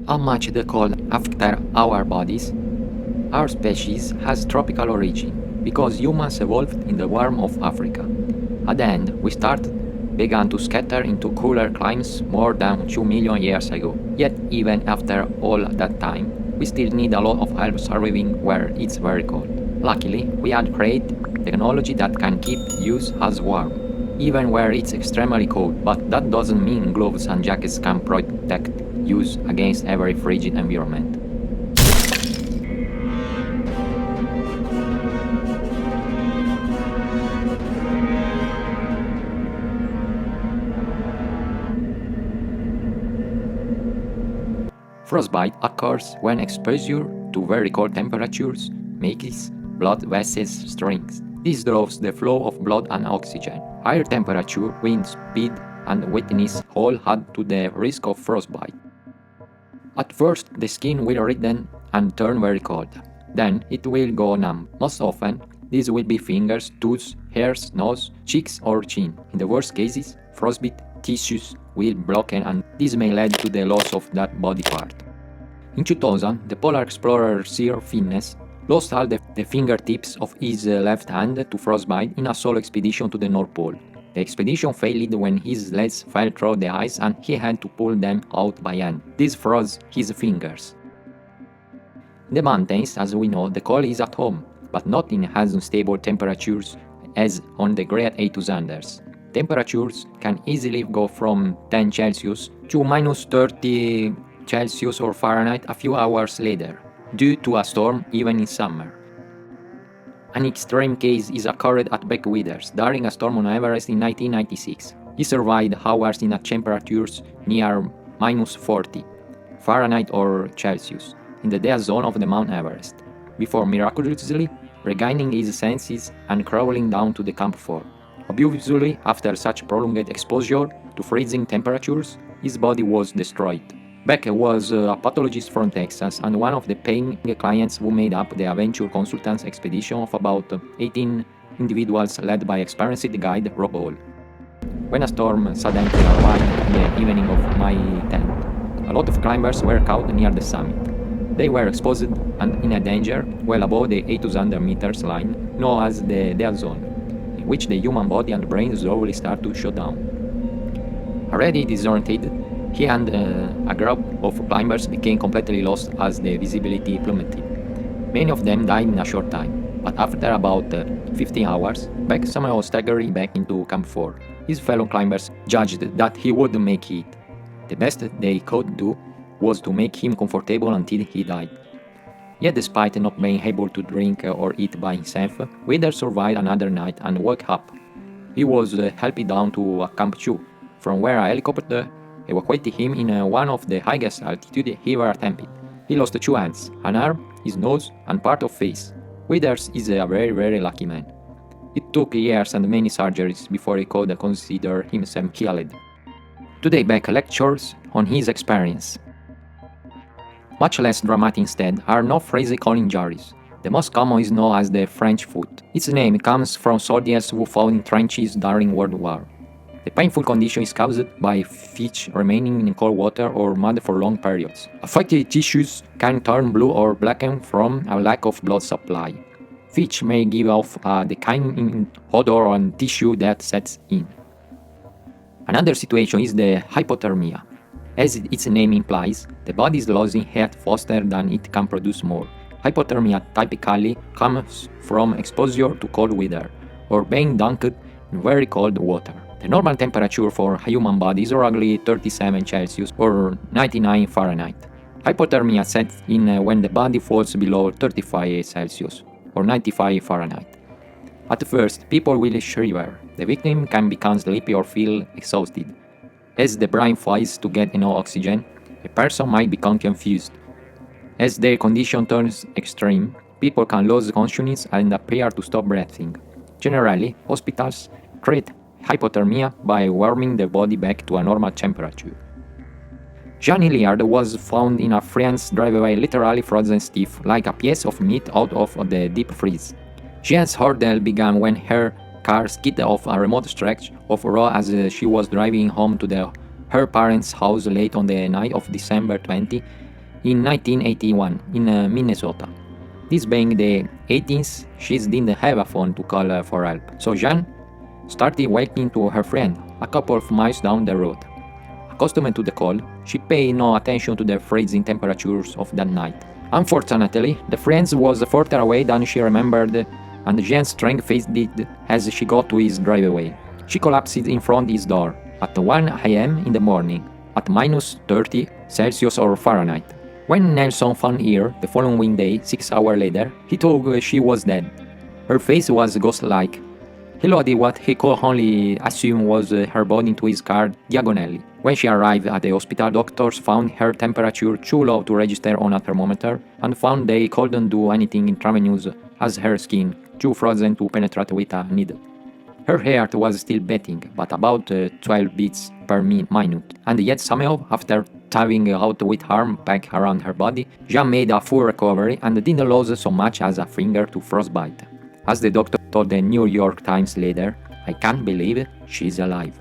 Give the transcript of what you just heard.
How much the cold affects our bodies? Our species has tropical origin because humans evolved in the warmth of Africa. At the end, began to scatter into cooler climes more than 2 million years ago. Yet, even after all that time, we still need a lot of help surviving where it's very cold. Luckily, we had created technology that can keep us as warm, even where it's extremely cold, but that doesn't mean gloves and jackets can protect us against every frigid environment. Frostbite occurs when exposure to very cold temperatures makes blood vessels strings. This draws the flow of blood and oxygen. Higher temperature, wind speed, and wetness all add to the risk of frostbite. At first, the skin will redden and turn very cold. Then it will go numb. Most often, these will be fingers, toes, hairs, nose, cheeks, or chin. In the worst cases, frostbite tissues will blocken and this may lead to the loss of that body part. In 2000, the polar explorer Sir Finnes lost all the fingertips of his left hand to frostbite in a solo expedition to the North Pole. The expedition failed when his legs fell through the ice and he had to pull them out by hand. This froze his fingers. In the mountains, as we know, the cold is at home, but not in as unstable temperatures as on the Great A200s. Temperatures can easily go from 10 Celsius to minus 30 Celsius or Fahrenheit a few hours later, due to a storm even in summer. An extreme case is occurred at Beck Withers during a storm on Everest in 1996. He survived hours in temperatures near minus 40 Fahrenheit or Celsius in the dead zone of the Mount Everest, before miraculously regaining his senses and crawling down to the Camp 4. Obviously, after such prolonged exposure to freezing temperatures, his body was destroyed. Beck was a pathologist from Texas and one of the paying clients who made up the Adventure Consultants expedition of about 18 individuals led by experienced guide Rob Hall. When a storm suddenly arrived in the evening of May 10th, a lot of climbers were caught near the summit. They were exposed and in a danger well above the 800 meters line, known as the dead zone, in which the human body and brain slowly start to shut down. Already disoriented, he and a group of climbers became completely lost as the visibility plummeted. Many of them died in a short time, but after about 15 hours, Beck somehow staggered back into Camp 4. His fellow climbers judged that he would make it. The best they could do was to make him comfortable until he died. Yet despite not being able to drink or eat by himself, Withers survived another night and woke up. He was helped down to Camp 2, from where a helicopter evacuated him in one of the highest altitude he ever attempted. He lost 2 hands, an arm, his nose, and part of face. Withers is a very lucky man. It took years and many surgeries before he could consider himself killed. Today Beck lectures on his experience. Much less dramatic instead are no physical injuries. The most common is known as the French foot. Its name comes from soldiers who fought in trenches during World War. The painful condition is caused by fish remaining in cold water or mud for long periods. Affected tissues can turn blue or blacken from a lack of blood supply. Fish may give off a decaying odor on tissue that sets in. Another situation is the hypothermia. As its name implies, the body is losing heat faster than it can produce more. Hypothermia typically comes from exposure to cold weather or being dunked in very cold water. The normal temperature for a human body is roughly 37 Celsius or 99 Fahrenheit. Hypothermia sets in when the body falls below 35 Celsius or 95 Fahrenheit. At first, people will shiver. The victim can become sleepy or feel exhausted. As the brain fights to get enough oxygen, a person might become confused. As their condition turns extreme, people can lose consciousness and appear to stop breathing. Generally, hospitals treat hypothermia by warming the body back to a normal temperature. Jean Hilliard was found in a French driveway literally frozen stiff, like a piece of meat out of the deep freeze. Jean's ordeal began when her car skidded off a remote stretch of road as she was driving home to her parents' house late on the night of December 20, in 1981 in Minnesota. This being the 18th, she didn't have a phone to call for help, so Jeanne started walking to her friend a couple of miles down the road. Accustomed to the cold, she paid no attention to the freezing temperatures of that night. Unfortunately, the friend was further away than she remembered, and Jean's strength faded as she got to his driveway. She collapsed in front of his door at 1 a.m. in the morning, at minus 30 Celsius or Fahrenheit. When Nelson found her the following day, 6 hours later, he thought she was dead. Her face was ghost-like. He loaded what he could only assume was her body into his car diagonally. When she arrived at the hospital, doctors found her temperature too low to register on a thermometer and found they couldn't do anything intravenous as her skin too frozen to penetrate with a needle. Her heart was still beating, but about 12 beats per minute, and yet somehow, after tithing out with her arm back around her body, Jeanne made a full recovery and didn't lose so much as a finger to frostbite. As the doctor told the New York Times later, "I can't believe she's alive."